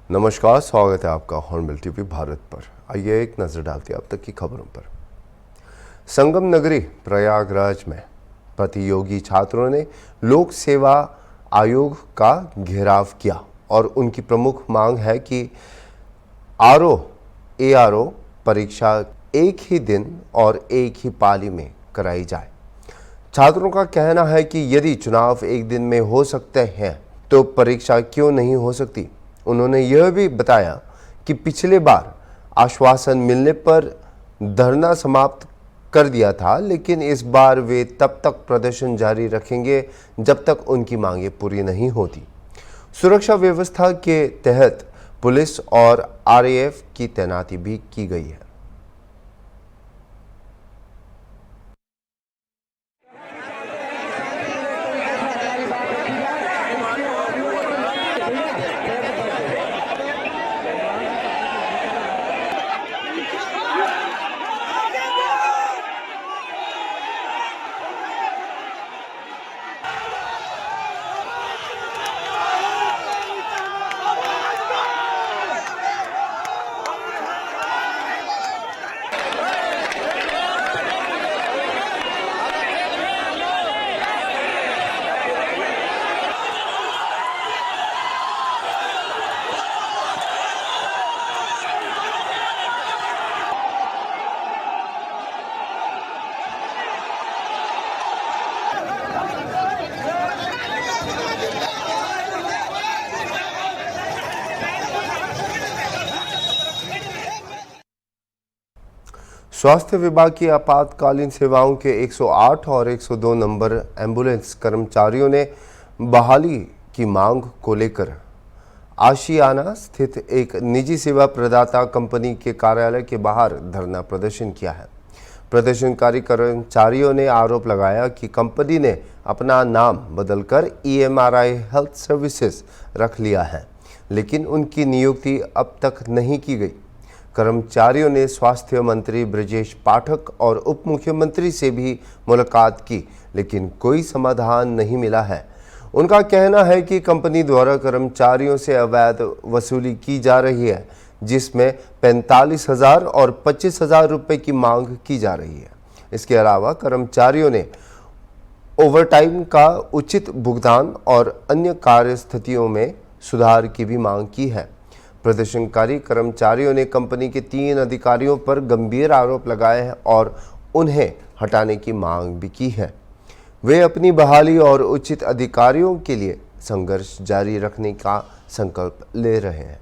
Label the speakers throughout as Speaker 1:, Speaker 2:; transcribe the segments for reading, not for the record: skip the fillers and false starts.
Speaker 1: नमस्कार, स्वागत है आपका हॉर्नबिल टीवी भारत पर। आइए एक नज़र डालते हैं अब तक की खबरों पर। संगम नगरी प्रयागराज में प्रतियोगी छात्रों ने लोक सेवा आयोग का घेराव किया और उनकी प्रमुख मांग है कि ARO परीक्षा एक ही दिन और एक ही पाली में कराई जाए। छात्रों का कहना है कि यदि चुनाव एक दिन में हो सकते हैं तो परीक्षा क्यों नहीं हो सकती। उन्होंने यह भी बताया कि पिछले बार आश्वासन मिलने पर धरना समाप्त कर दिया था, लेकिन इस बार वे तब तक प्रदर्शन जारी रखेंगे जब तक उनकी मांगें पूरी नहीं होती। सुरक्षा व्यवस्था के तहत पुलिस और RAF की तैनाती भी की गई है। स्वास्थ्य विभाग की आपातकालीन सेवाओं के 108 और 102 नंबर एम्बुलेंस कर्मचारियों ने बहाली की मांग को लेकर आशियाना स्थित एक निजी सेवा प्रदाता कंपनी के कार्यालय के बाहर धरना प्रदर्शन किया है। प्रदर्शनकारी कर्मचारियों ने आरोप लगाया कि कंपनी ने अपना नाम बदलकर EMRI हेल्थ सर्विसेज रख लिया है, लेकिन उनकी नियुक्ति अब तक नहीं की गई। कर्मचारियों ने स्वास्थ्य मंत्री ब्रजेश पाठक और उप मुख्यमंत्री से भी मुलाकात की, लेकिन कोई समाधान नहीं मिला है। उनका कहना है कि कंपनी द्वारा कर्मचारियों से अवैध वसूली की जा रही है, जिसमें 45,000 और 25,000 रुपये की मांग की जा रही है। इसके अलावा कर्मचारियों ने ओवरटाइम का उचित भुगतान और अन्य कार्य स्थितियों में सुधार की भी मांग की है। प्रदर्शनकारी कर्मचारियों ने कंपनी के 3 अधिकारियों पर गंभीर आरोप लगाए हैं और उन्हें हटाने की मांग भी की है। वे अपनी बहाली और उचित अधिकारियों के लिए संघर्ष जारी रखने का संकल्प ले रहे हैं।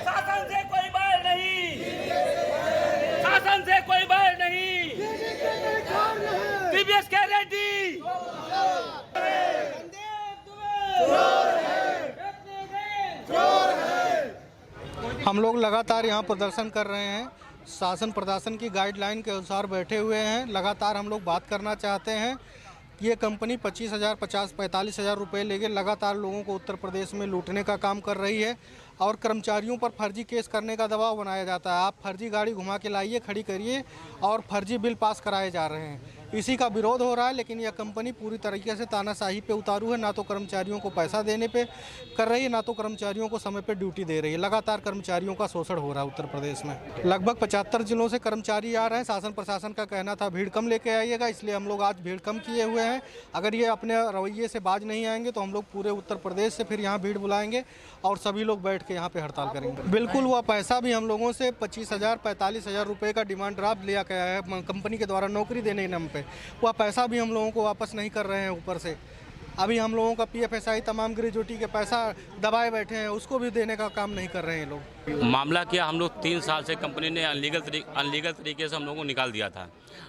Speaker 2: शासन से कोई बैर नहीं, शासन से कोई बैर नहीं, TBS के रेड्डी
Speaker 3: हम लोग लगातार यहाँ प्रदर्शन कर रहे हैं। शासन प्रशासन की गाइडलाइन के अनुसार बैठे हुए हैं। लगातार हम लोग बात करना चाहते हैं कि ये कंपनी 25,000, 45,000 रुपये लेके लगातार लोगों को उत्तर प्रदेश में लूटने का काम कर रही है और कर्मचारियों पर फर्जी केस करने का दबाव बनाया जाता है। आप फर्जी गाड़ी घुमा के लाइए, खड़ी करिए और फर्जी बिल पास कराए जा रहे हैं। इसी का विरोध हो रहा है, लेकिन यह कंपनी पूरी तरीके से तानाशाही पे उतारू है। ना तो कर्मचारियों को पैसा देने पे कर रही है, ना तो कर्मचारियों को समय पे ड्यूटी दे रही है। लगातार कर्मचारियों का शोषण हो रहा है उत्तर प्रदेश में। लगभग 75 जिलों से कर्मचारी आ रहे हैं। शासन प्रशासन का कहना था भीड़ कम लेके आइएगा, इसलिए हम लोग आज भीड़ कम किए हुए हैं। अगर ये अपने रवैये से बाज नहीं आएंगे तो हम लोग पूरे उत्तर प्रदेश से फिर यहाँ भीड़ बुलाएंगे और सभी लोग बैठ के यहाँ पे हड़ताल करेंगे। बिल्कुल, वह पैसा भी हम लोगों से 25,000, 45,000 रुपये का डिमांड ड्राफ्ट लिया गया है कंपनी के द्वारा नौकरी देने के नाम पे। वह पैसा भी हम लोगों को वापस नहीं कर रहे हैं। ऊपर से अभी हम लोगों का PFSI तमाम ग्रेजुएटी के पैसा दबाए बैठे हैं, उसको भी देने का काम नहीं कर रहे हैं लोग।
Speaker 4: मामला क्या, हम लोग 3 साल से कंपनी ने अनलीगल तरीके से हम लोगों को निकाल दिया था।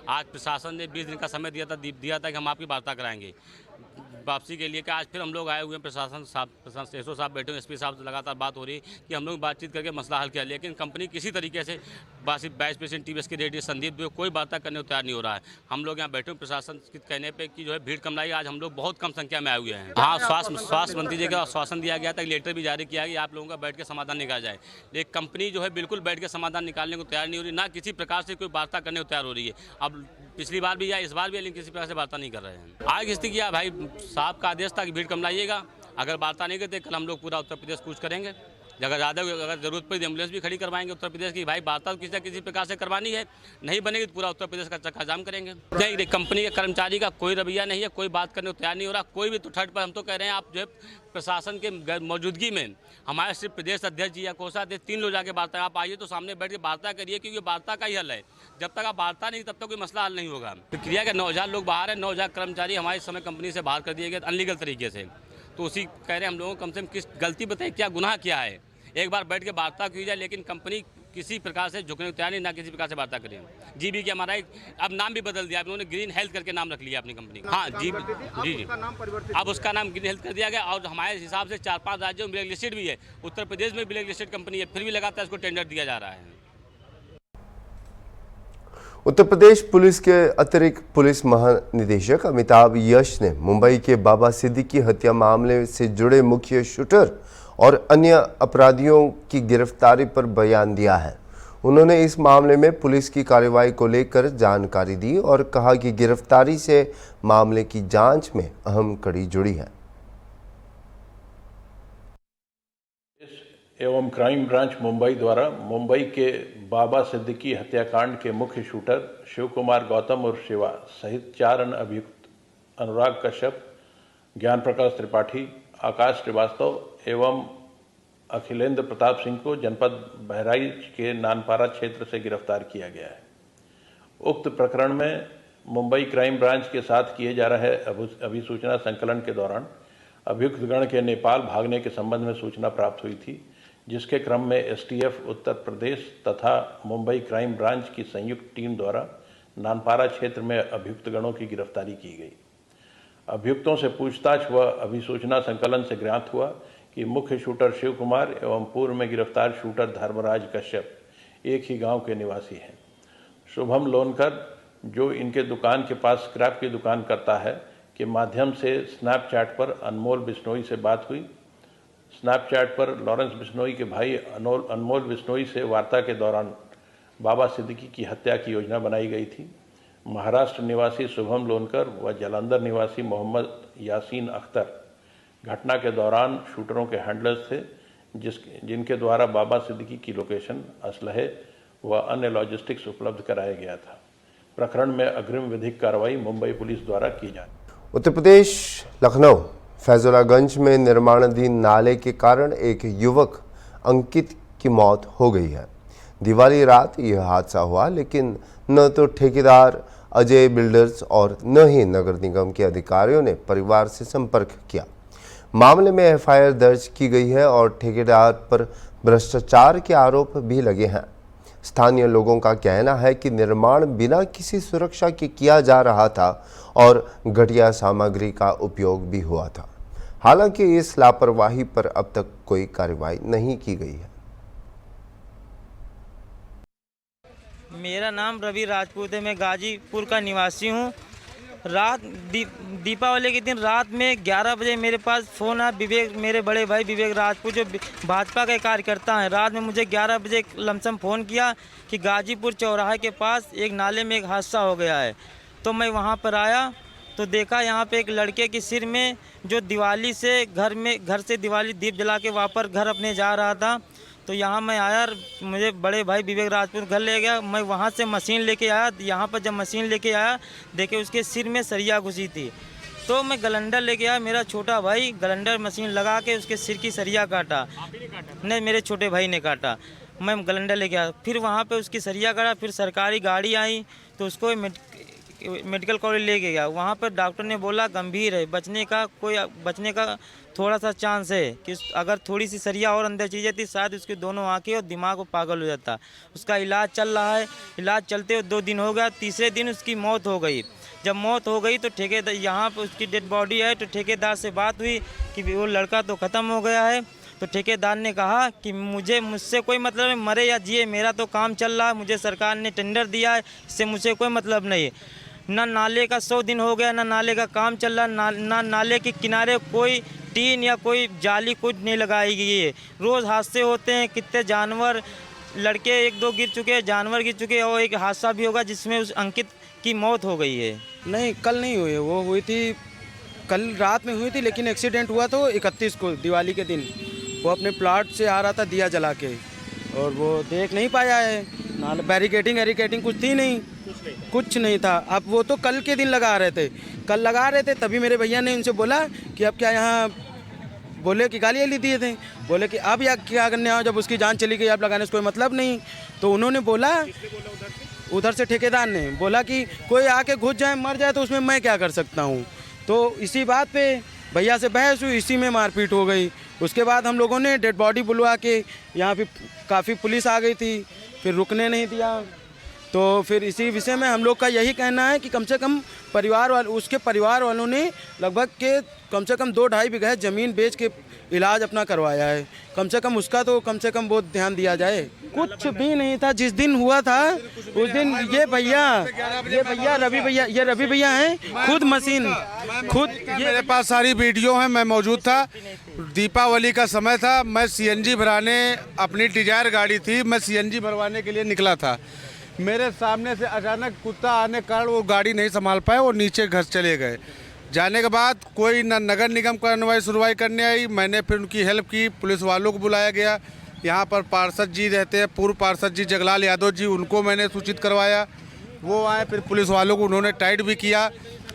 Speaker 4: आज प्रशासन ने 20 दिन का समय दिया था कि हम आपकी वार्ता कराएंगे वापसी के लिए। कि आज फिर हम लोग आए हुए हैं, प्रशासन SO साहब बैठे हुए, SP साहब से लगातार बात हो रही है कि हम लोग बातचीत करके मसला हल किया, लेकिन कंपनी किसी तरीके से 22% TBS के रेडियो संदीप जो कोई बात करने को तैयार नहीं हो रहा है। हम लोग यहाँ बैठे हुए प्रशासन के कहने पे कि जो है भीड़ कम लाई। आज हम लोग बहुत कम संख्या में आए हुए हैं। हाँ, स्वास्थ्य मंत्री जी का आश्वासन दिया गया था, लेटर भी जारी किया कि आप लोगों का बैठ के समाधान निकाला जाए, लेकिन कंपनी जो है बिल्कुल बैठ के समाधान निकालने को तैयार नहीं हो रही, ना किसी प्रकार से कोई वार्ता करने को तैयार हो रही है। अब पिछली बार भी या इस बार भी, लेकिन किसी प्रकार से वार्ता नहीं कर रहे हैं। आगे की स्थिति क्या भाई, साहब का आदेश था कि भीड़ कम लाइएगा, अगर वार्ता नहीं करते कल हम लोग पूरा उत्तर प्रदेश कूच करेंगे। अगर ज़्यादा अगर ज़रूरत पड़ी एम्बुलेंस भी खड़ी करवाएंगे उत्तर प्रदेश की। भाई वार्ता किसी न किसी प्रकार से करवानी है, नहीं बनेगी तो पूरा उत्तर प्रदेश का चक्का जाम करेंगे। नहीं, कंपनी के कर्मचारी का कोई रवैया नहीं है, कोई बात करने को तैयार नहीं हो रहा। कोई भी तो थर्ड पर हम तो कह रहे हैं आप जो है प्रशासन के मौजूदगी में हमारे सिर्फ प्रदेश अध्यक्ष जी या कोषाध्यक्ष 3 लोग जाके वार्ता, आप आइए तो सामने बैठ के वार्ता करिए, क्योंकि वार्ता का ही हल है। जब तक आप वार्ता नहीं तब तक कोई मसला हल नहीं होगा। प्रक्रिया के 9000 लोग बाहर हैं, 9000 कर्मचारी हमारे इस समय कंपनी से बाहर कर दिए गए अनलीगल तरीके से। तो उसी कह रहे हैं हम लोगों को कम से कम किस गलती बताइए, क्या गुनाह किया है, एक बार बैठ के वार्ता की जाए। लेकिन कंपनी किसी प्रकार से झुकने को तैयार नहीं, ना किसी प्रकार से वार्ता करें। जीबी के हमारा अब नाम भी बदल दिया, उन्होंने ग्रीन हेल्थ करके नाम रख लिया अपनी कंपनी का। हाँ जी जी, अब उसका नाम ग्रीन हेल्थ कर दिया गया। और हमारे हिसाब से 4-5 राज्यों में ब्लैक लिस्टेड भी है, उत्तर प्रदेश में ब्लैक लिस्टेड कंपनी है, फिर भी लगातार इसको टेंडर दिया जा रहा है।
Speaker 1: उत्तर प्रदेश पुलिस के अतिरिक्त पुलिस महानिदेशक अमिताभ यश ने मुंबई के बाबा सिद्दीकी हत्या मामले से जुड़े मुख्य शूटर और अन्य अपराधियों की गिरफ्तारी पर बयान दिया है। उन्होंने इस मामले में पुलिस की कार्रवाई को लेकर जानकारी दी और कहा कि गिरफ्तारी से मामले की जांच में अहम कड़ी जुड़ी है।
Speaker 5: एवं क्राइम ब्रांच मुंबई द्वारा मुंबई के बाबा सिद्दीकी हत्याकांड के मुख्य शूटर शिव कुमार गौतम उर्फ शिवा सहित 4 अन्य अभियुक्त अनुराग कश्यप, ज्ञान प्रकाश त्रिपाठी, आकाश श्रीवास्तव एवं अखिलेंद्र प्रताप सिंह को जनपद बहराइच के नानपारा क्षेत्र से गिरफ्तार किया गया है। उक्त प्रकरण में मुंबई क्राइम ब्रांच के साथ किए जा रहे अभिसूचना संकलन के दौरान अभियुक्त गण के नेपाल भागने के संबंध में सूचना प्राप्त हुई थी, जिसके क्रम में एसटीएफ उत्तर प्रदेश तथा मुंबई क्राइम ब्रांच की संयुक्त टीम द्वारा नानपारा क्षेत्र में अभियुक्त गणों की गिरफ्तारी की गई। अभियुक्तों से पूछताछ व अभिसूचना संकलन से ज्ञात हुआ कि मुख्य शूटर शिव कुमार एवं पूर्व में गिरफ्तार शूटर धर्मराज कश्यप एक ही गांव के निवासी हैं। शुभम लोनकर, जो इनके दुकान के पास स्क्रैप की दुकान करता है, के माध्यम से स्नैपचैट पर अनमोल बिश्नोई से बात हुई। स्नैपचैट पर लॉरेंस बिश्नोई के भाई अनमोल बिश्नोई से वार्ता के दौरान बाबा सिद्दीकी की हत्या की योजना बनाई गई थी। महाराष्ट्र निवासी शुभम लोनकर व जालंधर निवासी मोहम्मद यासीन अख्तर घटना के दौरान शूटरों के हैंडलर्स थे, जिनके द्वारा बाबा सिद्दीकी की लोकेशन, असलहे व अन्य लॉजिस्टिक्स उपलब्ध कराया गया था। प्रकरण में अग्रिम विधिक कार्रवाई मुंबई पुलिस द्वारा की जाए।
Speaker 1: उत्तर प्रदेश लखनऊ फैजुलागंज में निर्माणाधीन नाले के कारण एक युवक अंकित की मौत हो गई है। दिवाली रात यह हादसा हुआ, लेकिन न तो ठेकेदार अजय बिल्डर्स और न ही नगर निगम के अधिकारियों ने परिवार से संपर्क किया। मामले में एफआईआर दर्ज की गई है और ठेकेदार पर भ्रष्टाचार के आरोप भी लगे हैं। स्थानीय लोगों का कहना है कि निर्माण बिना किसी सुरक्षा के किया जा रहा था और घटिया सामग्री का उपयोग भी हुआ था। हालांकि इस लापरवाही पर अब तक कोई कार्रवाई नहीं की गई है।
Speaker 6: मेरा नाम रवि राजपूत है, मैं गाजीपुर का निवासी हूँ। रात दीपावली के दिन रात में 11 बजे मेरे पास फ़ोन आया। विवेक, मेरे बड़े भाई विवेक राजपूत जो भाजपा के कार्यकर्ता हैं, रात में मुझे 11 बजे लमसम फ़ोन किया कि गाजीपुर चौराहे के पास एक नाले में एक हादसा हो गया है। तो मैं वहाँ पर आया तो देखा यहाँ पे एक लड़के के सिर में, जो दिवाली से घर से दिवाली दीप जला के वापस घर अपने जा रहा था। तो यहाँ मैं आया, मुझे बड़े भाई विवेक राजपूत घर ले गया। मैं वहाँ से मशीन लेके आया। यहाँ पर जब मशीन लेके आया, देखे उसके सिर में सरिया घुसी थी। तो मैं गलंडर लेके आया। मेरा छोटा भाई गलंडर मशीन लगा के उसके सिर की सरिया काटा। नहीं, मेरे छोटे भाई ने काटा। मैं गलंडर लेके आया, फिर वहाँ पे उसकी सरिया काटा। फिर सरकारी गाड़ी आई तो उसको मेडिकल कॉलेज ले गया। वहाँ पर डॉक्टर ने बोला गंभीर है, बचने का थोड़ा सा चांस है कि अगर थोड़ी सी सरिया और अंदर चली जाती शायद उसके दोनों आंखें और दिमाग को पागल हो जाता। उसका इलाज चल रहा है। इलाज चलते हुए 2 दिन हो गया, तीसरे दिन उसकी मौत हो गई। जब मौत हो गई तो ठेकेदार, यहाँ पर उसकी डेड बॉडी है, तो ठेकेदार से बात हुई कि वो लड़का तो ख़त्म हो गया है। तो ठेकेदार ने कहा कि मुझसे कोई मतलब नहीं, मरे या जिए, मेरा तो काम चल रहा है, मुझे सरकार ने टेंडर दिया है, इससे मुझे कोई मतलब नहीं है। ना नाले का 100 दिन हो गया, ना नाले का काम चल रहा, ना नाले के किनारे कोई टीन या कोई जाली कुछ नहीं लगाई गई है। रोज़ हादसे होते हैं, कितने जानवर, लड़के 1-2 गिर चुके हैं, जानवर गिर चुके हैं, और एक हादसा भी होगा जिसमें उस अंकित की मौत हो गई है।
Speaker 7: नहीं, कल नहीं हुई है, वो हुई थी कल रात में हुई थी, लेकिन एक्सीडेंट हुआ तो 31 को दिवाली के दिन। वो अपने प्लाट से आ रहा था दिया जला के, और वो देख नहीं पाया है। नाल बैरिकेटिंग कुछ थी नहीं, कुछ नहीं था। अब वो तो कल के दिन लगा रहे थे, तभी मेरे भैया ने उनसे बोला कि अब क्या यहाँ, बोले कि गाली वाली दिए थे, बोले कि अब या क्या करने आओ, जब उसकी जान चली गई अब लगाने से कोई मतलब नहीं। तो उन्होंने बोला, उधर से ठेकेदार ने बोला कि कोई आके घुस जाए मर जाए तो उसमें मैं क्या कर सकता हूँ। तो इसी बात पे भैया से बहस हुई, इसी में मारपीट हो गई। उसके बाद हम लोगों ने डेड बॉडी बुलवा के, यहाँ पे काफ़ी पुलिस आ गई थी, फिर रुकने नहीं दिया। तो फिर इसी विषय में हम लोग का यही कहना है कि कम से कम उसके परिवार वालों ने लगभग के कम से कम 2-2.5 बीघा ज़मीन बेच के इलाज अपना करवाया है। कम से कम उसका तो कम से कम बहुत ध्यान दिया जाए। कुछ भी नहीं था जिस दिन हुआ था, उस दिन ये रवि भैया हैं, खुद मशीन खुद
Speaker 8: मेरे पास सारी वीडियो हैं, मैं मौजूद था। दीपावली का समय था, मैं सीएनजी भराने, अपनी डिजायर गाड़ी थी, मैं सीएनजी भरवाने के लिए निकला था। मेरे सामने से अचानक कुत्ता आने के कारण वो गाड़ी नहीं संभाल पाए, वो नीचे घस चले गए। जाने के बाद कोई न नगर निगम का सुनवाई करने आई, मैंने फिर उनकी हेल्प की, पुलिस वालों को बुलाया गया। यहाँ पर पार्षद जी रहते हैं, पूर्व पार्षद जी जगलाल यादव जी, उनको मैंने सूचित करवाया। वो आए, फिर पुलिस वालों को उन्होंने टाइट भी किया।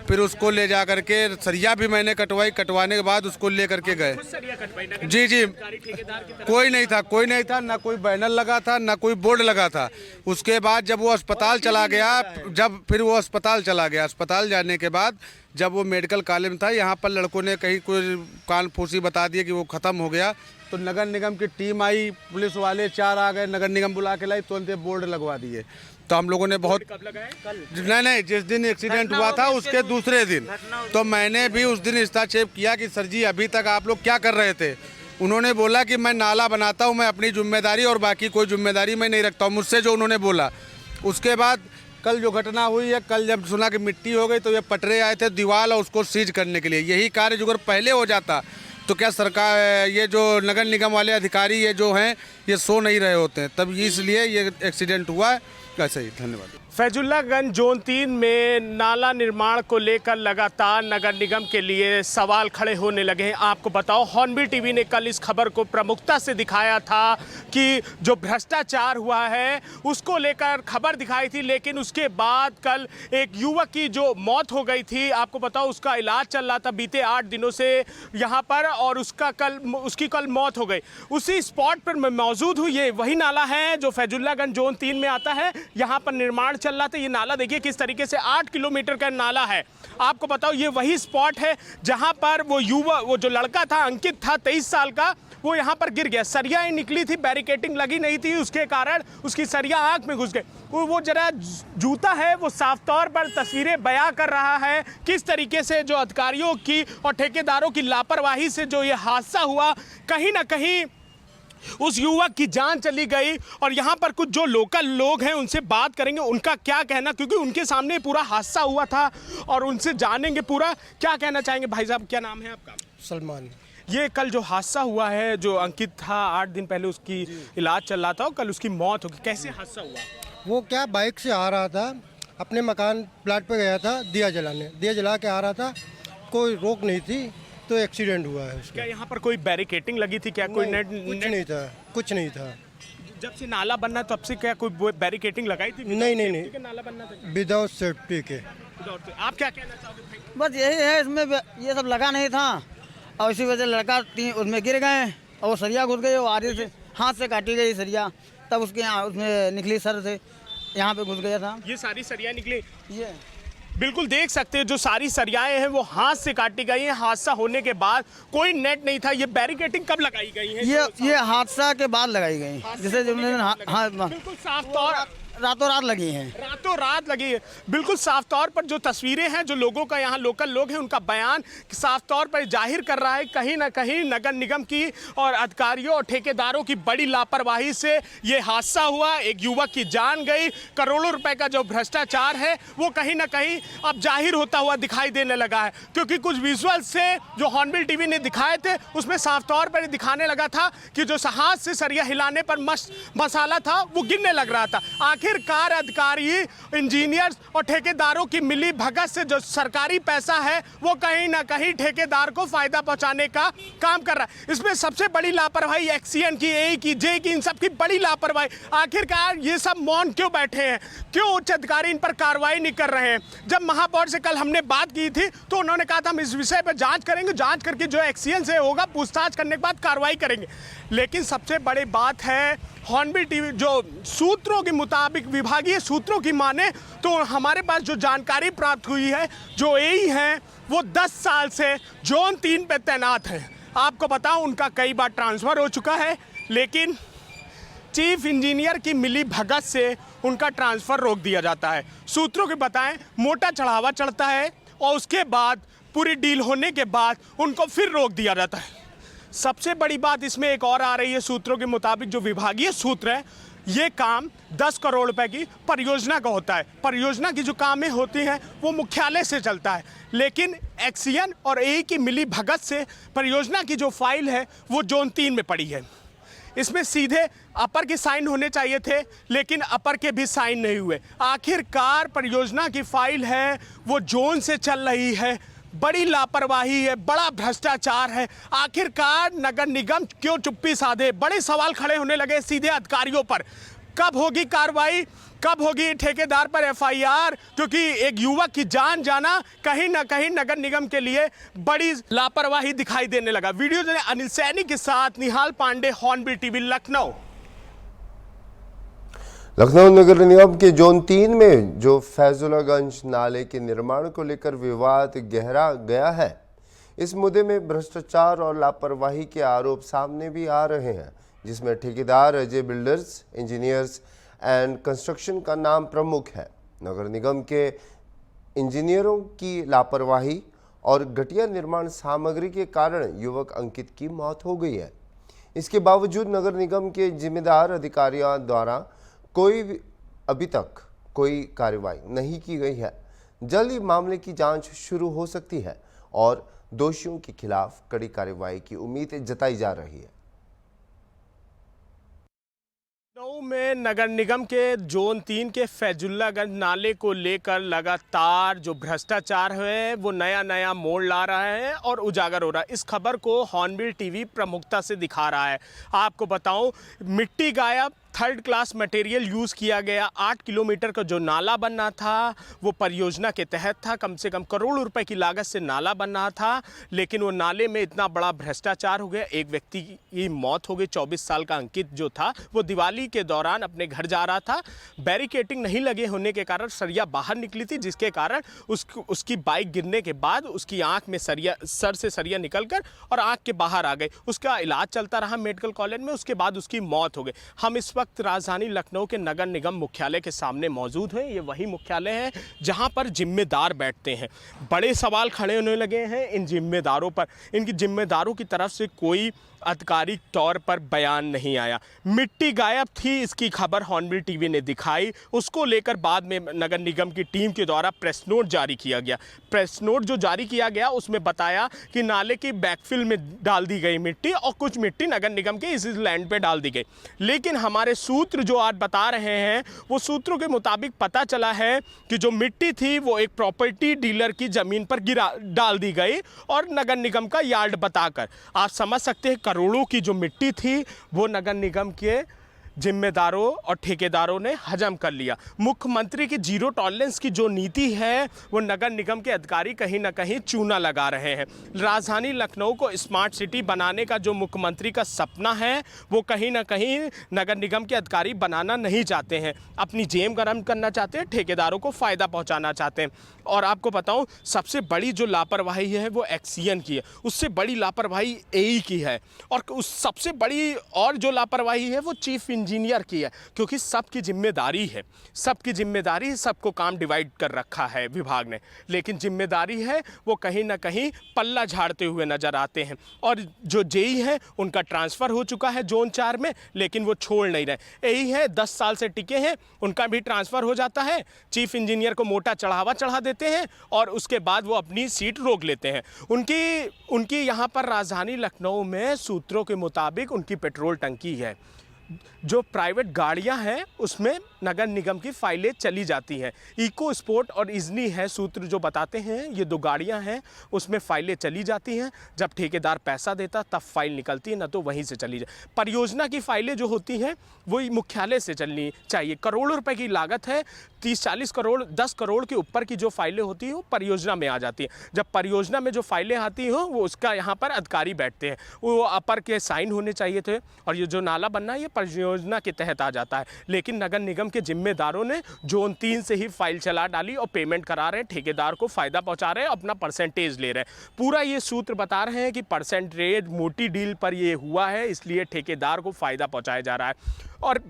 Speaker 8: फिर उसको ले जा करके सरिया भी मैंने कटवाने के बाद उसको ले करके गए। जी कोई नहीं था, ना कोई बैनर लगा था, ना कोई बोर्ड लगा था। उसके बाद जब वो अस्पताल चला गया, अस्पताल जाने के बाद जब वो मेडिकल कॉलेज में था, यहाँ पर लड़कों ने कहीं कोई कान फूसी बता दिया कि वो ख़त्म हो गया। तो नगर निगम की टीम आई, पुलिस वाले 4 आ गए, नगर निगम बुला के लाई, तुरंत बोर्ड लगवा दिए। तो हम लोगों ने बहुत नहीं, जिस दिन एक्सीडेंट हुआ था उसके दूसरे दिन तो मैंने भी उस दिन हस्तक्षेप किया कि सर जी अभी तक आप लोग क्या कर रहे थे। उन्होंने बोला कि मैं नाला बनाता हूं, मैं अपनी जिम्मेदारी और बाकी कोई जिम्मेदारी मैं नहीं रखता हूं, मुझसे जो उन्होंने बोला। उसके बाद कल जो घटना हुई है, कल जब सुना कि मिट्टी हो गई तो ये पटरे आए थे दीवार और उसको सीज करने के लिए। यही कार्य जो अगर पहले हो जाता तो क्या सरकार, ये जो नगर निगम वाले अधिकारी ये जो हैं ये सो नहीं रहे होते हैं, तब इसलिए ये एक्सीडेंट हुआ है। ऐसे ही, धन्यवाद।
Speaker 9: फैजुल्लागंज जोन 3 में नाला निर्माण को लेकर लगातार नगर निगम के लिए सवाल खड़े होने लगे हैं। आपको बताओ, हॉर्नबिल टीवी ने कल इस खबर को प्रमुखता से दिखाया था कि जो भ्रष्टाचार हुआ है उसको लेकर खबर दिखाई थी, लेकिन उसके बाद कल एक युवक की जो मौत हो गई थी, आपको बताओ उसका इलाज चल रहा था बीते 8 दिनों से यहाँ पर, और उसकी कल मौत हो गई। उसी स्पॉट पर मैं मौजूद हूँ। ये वही नाला है जो फैजुल्लागंज जोन 3 में आता है, यहाँ पर निर्माण चल रहा था। ये नाला देखिए किस तरीके से 8 किलोमीटर का नाला है। आपको बताओ ये वही स्पॉट है जहां पर वो जो लड़का था, अंकित था 23 साल का, वो यहां पर गिर गया। सरियाएं निकली थी, बैरिकेटिंग लगी नहीं थी, उसके कारण उसकी सरिया आंख में घुस गई। वो जरा जूता है वो साफ तौर पर तस्वीरें बयां कर रहा है किस तरीके से जो अधिकारियों की और ठेकेदारों की लापरवाही से जो ये हादसा हुआ, कहीं ना कहीं उस युवक की जान चली गई। और यहाँ पर कुछ जो लोकल लोग हैं उनसे बात करेंगे, उनका क्या कहना, क्योंकि उनके सामने पूरा हादसा हुआ था और उनसे जानेंगे पूरा क्या कहना चाहेंगे। भाई साहब क्या नाम है आपका?
Speaker 3: सलमान।
Speaker 9: ये कल जो हादसा हुआ है, जो अंकित था 8 दिन पहले उसकी इलाज चल रहा था और कल उसकी मौत होगी, कैसे हादसा हुआ?
Speaker 3: वो क्या बाइक से आ रहा था, अपने मकान प्लाट पे गया था दिया जला के आ रहा था, कोई रोक नहीं थी तो एक्सीडेंट हुआ है उसका।
Speaker 9: क्या यहाँ पर कोई बैरिकेटिंग लगी थी? क्या कोई नेट?
Speaker 3: कुछ नहीं था।
Speaker 9: जब से नाला बनना तब से क्या कोई बैरिकेटिंग लगाई थी?
Speaker 3: नहीं,
Speaker 9: नाला बनना था
Speaker 3: विदाउट सेफ्टी के।
Speaker 9: आप क्या कहना चाहोगे भाई?
Speaker 10: बस यही है, इसमें ये सब लगा नहीं था और इसी वजह से लड़का उसमें गिर गए और वो सरिया घुस गई, वो आगे से हाथ से काटी गई सरिया, तब उसके यहाँ उसमें निकली सर से, यहाँ पे घुस गया था।
Speaker 9: ये सारी सरिया निकली,
Speaker 10: ये
Speaker 9: बिल्कुल देख सकते हैं जो सारी सरियाएं हैं वो हाथ से काटी गई हैं। हादसा होने के बाद कोई नेट नहीं था। ये बैरिकेटिंग कब लगाई गई है?
Speaker 10: ये हादसा के बाद लगाई गई, जिसे
Speaker 9: बिल्कुल साफ तौर
Speaker 10: रातों रात लगी हैं,
Speaker 9: रातों रात लगी है। बिल्कुल साफ तौर पर जो तस्वीरें हैं, जो लोगों का यहाँ लोकल लोग हैं उनका बयान साफ तौर पर जाहिर कर रहा है कहीं ना कहीं नगर निगम की और अधिकारियों और ठेकेदारों की बड़ी लापरवाही से ये हादसा हुआ। एक युवक की जान गई, करोड़ों रुपए का जो भ्रष्टाचार है वो कहीं ना कहीं अब जाहिर होता हुआ दिखाई देने लगा है, क्योंकि कुछ विजुअल से जो हॉर्नबिल टीवी ने दिखाए थे उसमें साफ तौर पर दिखाने लगा था कि जो हाथ से सरिया हिलाने पर मसाला था वो गिरने लग रहा था। आखिर आखिरकार अधिकारी, इंजीनियर्स और ठेकेदारों की मिली भगत से जो सरकारी पैसा है वो कहीं ना कहीं ठेकेदार को फायदा पहुंचाने का काम कर रहा है। इसमें सबसे बड़ी लापरवाही एक्सीएन की, ए की, जे की, इन सब की बड़ी लापरवाही। आखिरकार ये सब मौन क्यों बैठे हैं? क्यों उच्च अधिकारी इन पर कार्रवाई नहीं कर रहे हैं? जब महापौर से कल हमने बात की थी तो उन्होंने कहा था हम इस विषय पर जांच करेंगे, जांच करके जो एक्सीएन से होगा पूछताछ करने के बाद कार्रवाई करेंगे। लेकिन सबसे बड़ी बात है हॉर्नबिल टीवी, जो सूत्रों के मुताबिक, विभागीय सूत्रों की माने तो हमारे पास जो जानकारी प्राप्त हुई है, जो एई हैं वो 10 साल से जोन 3 पे तैनात हैं। आपको बताऊं उनका कई बार ट्रांसफ़र हो चुका है, लेकिन चीफ इंजीनियर की मिली भगत से उनका ट्रांसफ़र रोक दिया जाता है। सूत्रों के बताएं मोटा चढ़ावा चढ़ता है और उसके बाद पूरी डील होने के बाद उनको फिर रोक दिया जाता है। सबसे बड़ी बात इसमें एक और आ रही है, सूत्रों के मुताबिक जो विभागीय सूत्र है, ये काम 10 करोड़ रुपए की परियोजना का होता है। परियोजना की जो कामें होती हैं वो मुख्यालय से चलता है, लेकिन एक्सीएन और ए की मिली भगत से परियोजना की जो फाइल है वो जोन 3 में पड़ी है। इसमें सीधे अपर के साइन होने चाहिए थे, लेकिन अपर के भी साइन नहीं हुए। आखिरकार परियोजना की फाइल है वो जोन से चल रही है। बड़ी लापरवाही है, बड़ा भ्रष्टाचार है। आखिरकार नगर निगम क्यों चुप्पी साधे? बड़े सवाल खड़े होने लगे सीधे अधिकारियों पर। कब होगी कार्रवाई? कब होगी ठेकेदार पर एफआईआर? क्योंकि एक युवक की जान जाना कहीं ना कहीं नगर निगम के लिए बड़ी लापरवाही दिखाई देने लगा। वीडियो ने अनिल सैनी के साथ निहाल पांडे, हॉर्नबिल टीवी, लखनऊ।
Speaker 1: लखनऊ नगर निगम के जोन 3 में जो फैजुल्लागंज नाले के निर्माण को लेकर विवाद गहरा गया है, इस मुद्दे में भ्रष्टाचार और लापरवाही के आरोप सामने भी आ रहे हैं, जिसमें ठेकेदार Ajay builders, engineers and construction का नाम प्रमुख है। नगर निगम के इंजीनियरों की लापरवाही और घटिया निर्माण सामग्री के कारण युवक अंकित की मौत हो गई है। इसके बावजूद नगर निगम के जिम्मेदार अधिकारियों द्वारा अभी तक कोई कार्रवाई नहीं की गई है। जल्द ही मामले की जांच शुरू हो सकती है और दोषियों के खिलाफ कड़ी कार्रवाई की उम्मीद जताई जा रही है।
Speaker 9: लखनऊ में नगर निगम के जोन 3 के फैजुल्लागंज नाले को लेकर लगातार जो भ्रष्टाचार है वो नया नया मोड़ ला रहा है और उजागर हो रहा है। इस खबर को हॉर्नबिल टीवी प्रमुखता से दिखा रहा है। आपको बताऊं, मिट्टी गायब, 3rd क्लास मटेरियल यूज़ किया गया। 8 किलोमीटर का जो नाला बनना था वो परियोजना के तहत था। कम से कम करोड़ों रुपए की लागत से नाला बन रहा था, लेकिन वो नाले में इतना बड़ा भ्रष्टाचार हो गया, एक व्यक्ति की मौत हो गई। 24 साल का अंकित जो था वो दिवाली के दौरान अपने घर जा रहा था। बैरिकेटिंग नहीं लगे होने के कारण सरिया बाहर निकली थी, जिसके कारण उसकी बाइक गिरने के बाद उसकी आँख में सर से सरिया निकलकर और आँख के बाहर आ गई। उसका इलाज चलता रहा मेडिकल कॉलेज में, उसके बाद उसकी मौत हो गई। हम इस वक्त राजधानी लखनऊ के नगर निगम मुख्यालय के सामने मौजूद हैं। ये वही मुख्यालय है जहां पर जिम्मेदार बैठते हैं। बड़े सवाल खड़े होने लगे हैं इन जिम्मेदारों पर। इनकी जिम्मेदारों की तरफ से कोई आधिकारिक तौर पर बयान नहीं आया। मिट्टी गायब थी, इसकी खबर हॉर्नबिल टीवी ने दिखाई। उसको लेकर बाद में नगर निगम की टीम के द्वारा प्रेस नोट जारी किया गया। प्रेस नोट जो जारी किया गया उसमें बताया कि नाले की बैकफिल में डाल दी गई मिट्टी और कुछ मिट्टी नगर निगम के इस लैंड पे डाल दी गई। लेकिन हमारे सूत्र जो आज बता रहे हैं वो सूत्रों के मुताबिक पता चला है कि जो मिट्टी थी वो एक प्रॉपर्टी डीलर की ज़मीन पर डाल दी गई और नगर निगम का यार्ड बताकर। आप समझ सकते हैं करोड़ों की जो मिट्टी थी वो नगर निगम के जिम्मेदारों और ठेकेदारों ने हजम कर लिया। मुख्यमंत्री की जीरो टॉलरेंस की जो नीति है वो नगर निगम के अधिकारी कहीं ना कहीं चूना लगा रहे हैं। राजधानी लखनऊ को स्मार्ट सिटी बनाने का जो मुख्यमंत्री का सपना है वो कहीं ना कहीं नगर निगम के अधिकारी बनाना नहीं चाहते हैं। अपनी जेब गर्म करना चाहते हैं, ठेकेदारों को फ़ायदा पहुँचाना चाहते हैं। और आपको बताऊं, सबसे बड़ी जो लापरवाही है वो एक्सीएन की है, उससे बड़ी लापरवाही एई की है, और उस सबसे बड़ी और जो लापरवाही है वो चीफ इंजीनियर की है। क्योंकि सबकी जिम्मेदारी है, सबको काम डिवाइड कर रखा है विभाग ने, लेकिन जिम्मेदारी है वो कहीं ना कहीं पल्ला झाड़ते हुए नजर आते हैं। और जो जेई है उनका ट्रांसफ़र हो चुका है जोन 4 में, लेकिन वो छोड़ नहीं रहे। एई है 10 साल से टिके हैं, उनका भी ट्रांसफ़र हो जाता है। चीफ इंजीनियर को मोटा चढ़ावा चढ़ा देते हैं और उसके बाद वो अपनी सीट रोक लेते हैं। उनकी यहाँ पर राजधानी लखनऊ में सूत्रों के मुताबिक उनकी पेट्रोल टंकी है। जो प्राइवेट गाड़ियां हैं उसमें नगर निगम की फाइलें चली जाती हैं। इको स्पोर्ट और इजनी है सूत्र जो बताते हैं, ये 2 गाड़ियां हैं, उसमें फाइलें चली जाती हैं। जब ठेकेदार पैसा देता तब फाइल निकलती है, ना तो वहीं से चली जाए। परियोजना की फाइलें जो होती हैं वो मुख्यालय से चलनी चाहिए। करोड़ों रुपए की लागत है, 30-40 करोड़, 10 करोड़ के ऊपर की जो फाइलें होती हैं वो परियोजना में आ जाती हैं। जब परियोजना में जो फाइलें आती हो वो उसका यहाँ पर अधिकारी बैठते हैं, वो अपर के साइन होने चाहिए थे, और ये जो नाला बनना है ये परियोजना के तहत आ जाता है। लेकिन नगर निगम के जिम्मेदारों ने जोन 3 से ही फाइल चला डाली और पेमेंट करा रहे हैं, ठेकेदार को फ़ायदा पहुँचा रहे हैं, अपना परसेंटेज ले रहे हैं। पूरा ये सूत्र बता रहे हैं कि परसेंटेज मोटी डील पर ये हुआ है, इसलिए ठेकेदार को फ़ायदा पहुँचाया जा रहा है। और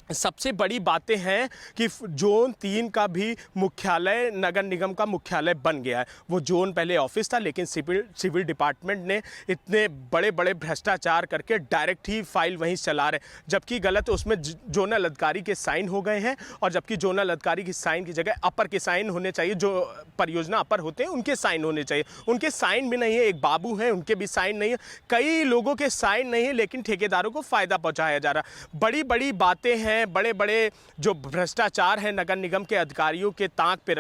Speaker 9: सबसे बड़ी बातें हैं कि जोन 3 का भी मुख्यालय नगर निगम का मुख्यालय बन गया है। वो जोन पहले ऑफिस था, लेकिन सिविल डिपार्टमेंट ने इतने बड़े बड़े भ्रष्टाचार करके डायरेक्ट ही फाइल वहीं चला रहे, जबकि गलत उसमें जोनल अधिकारी के साइन हो गए हैं, और जबकि जोनल अधिकारी की साइन की जगह अपर के साइन होने चाहिए। जो परियोजना अपर होते हैं उनके साइन होने चाहिए, उनके साइन भी नहीं है। एक बाबू हैं, उनके भी साइन नहीं है, कई लोगों के साइन नहीं है, लेकिन ठेकेदारों को फ़ायदा पहुँचाया जा रहा है। बड़ी बड़ी बातें हैं, बड़े बड़े जो भ्रष्टाचार है नगर निगम के अधिकारियों के ताक पे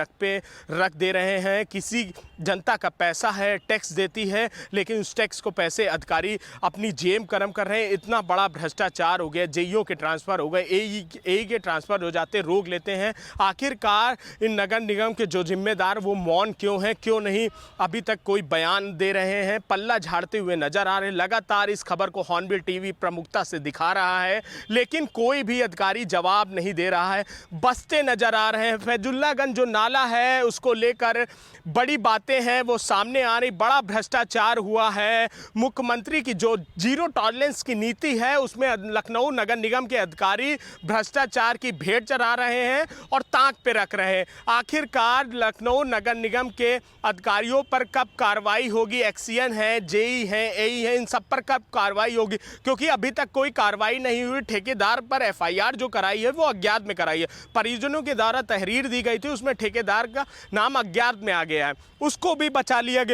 Speaker 9: रख दे रहे हैं। किसी जनता का पैसा है, टैक्स देती है, लेकिन उस टैक्स को पैसे अधिकारी अपनी जेब कर्म कर रहे हैं। इतना बड़ा भ्रष्टाचार हो गया, जेईओ के ट्रांसफ़र हो गए, एई के ट्रांसफ़र हो जाते, रोक लेते हैं। आखिरकार इन नगर निगम के जो जिम्मेदार वो मौन क्यों हैं, क्यों नहीं अभी तक कोई बयान दे रहे हैं, पल्ला झाड़ते हुए नजर आ रहे हैं। लगातार इस खबर को हॉर्नबिल टीवी प्रमुखता से दिखा रहा है, लेकिन कोई भी अधिकारी जवाब नहीं दे रहा है, बसते नजर आ रहे हैं। फैजुल्लागंज जो नाला है उसको लेकर बड़ी बातें हैं वो सामने आ रही, बड़ा भ्रष्टाचार हुआ है। मुख्यमंत्री की जो जीरो टॉलरेंस की नीति है उसमें लखनऊ नगर निगम के अधिकारी भ्रष्टाचार की भेंट चढ़ा रहे हैं और ताक पे रख रहे हैं। आखिरकार लखनऊ नगर निगम के अधिकारियों पर कब कार्रवाई होगी? एक्सीएन है, जेई है, एई है, इन सब पर कब कार्रवाई होगी? क्योंकि अभी तक कोई कार्रवाई नहीं हुई। ठेकेदार पर एफआईआर जो कराई है वो अज्ञात में कराई है। परिजनों के द्वारा तहरीर दी गई थी, उसमें ठेकेदार का नाम अज्ञात में आ गया है, उसको भी बचा लिया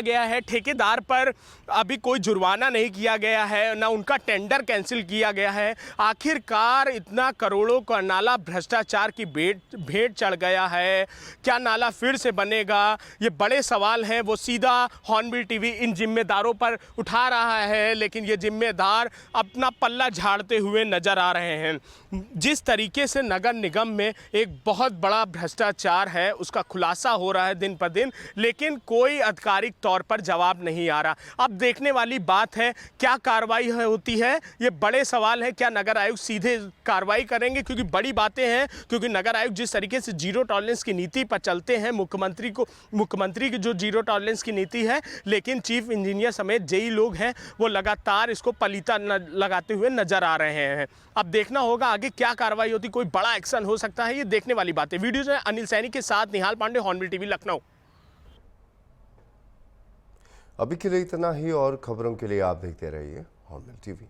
Speaker 9: गया है। ठेकेदार पर अभी कोई जुर्माना नहीं किया गया है, ना उनका टेंडर कैंसिल किया गया है। आखिरकार इतना करोड़ों का नाला भ्रष्टाचार की भेंट चढ़ गया है। क्या नाला फिर से बनेगा? ये बड़े सवाल हैं, वो सीधा हॉर्नबिल टीवी इन जिम्मेदारों पर उठा रहा है, लेकिन ये जिम्मेदार अपना पल्ला झाड़ते हुए नजर आ रहे हैं। जिस तरीके से नगर निगम में एक बहुत बड़ा भ्रष्टाचार है उसका खुलासा हो रहा है दिन पर दिन, लेकिन कोई आधिकारिक तौर पर जवाब नहीं आ रहा। अब देखने वाली बात है क्या कार्रवाई होती है, ये बड़े सवाल है। क्या नगर आयुक्त सीधे कार्रवाई करेंगे? क्योंकि बड़ी बातें हैं, क्योंकि नगर आयुक्त जिस तरीके से जीरो टॉलरेंस की नीति पर चलते हैं, मुख्यमंत्री की जो जीरो टॉलरेंस की नीति है, लेकिन चीफ इंजीनियर समेत जेई लोग हैं वो लगातार इसको पलीता लगाते हुए नजर आ रहे हैं। अब देखना होगा आगे क्या कार्रवाई होती, कोई बड़ा एक्शन हो सकता है, ये देखने वाली बात है। वीडियो जो है अनिल सैनी के साथ निहाल पांडे, हॉर्नबिल टीवी लखनऊ।
Speaker 1: अभी के लिए इतना ही, और खबरों के लिए आप देखते रहिए हॉर्नबिल टीवी।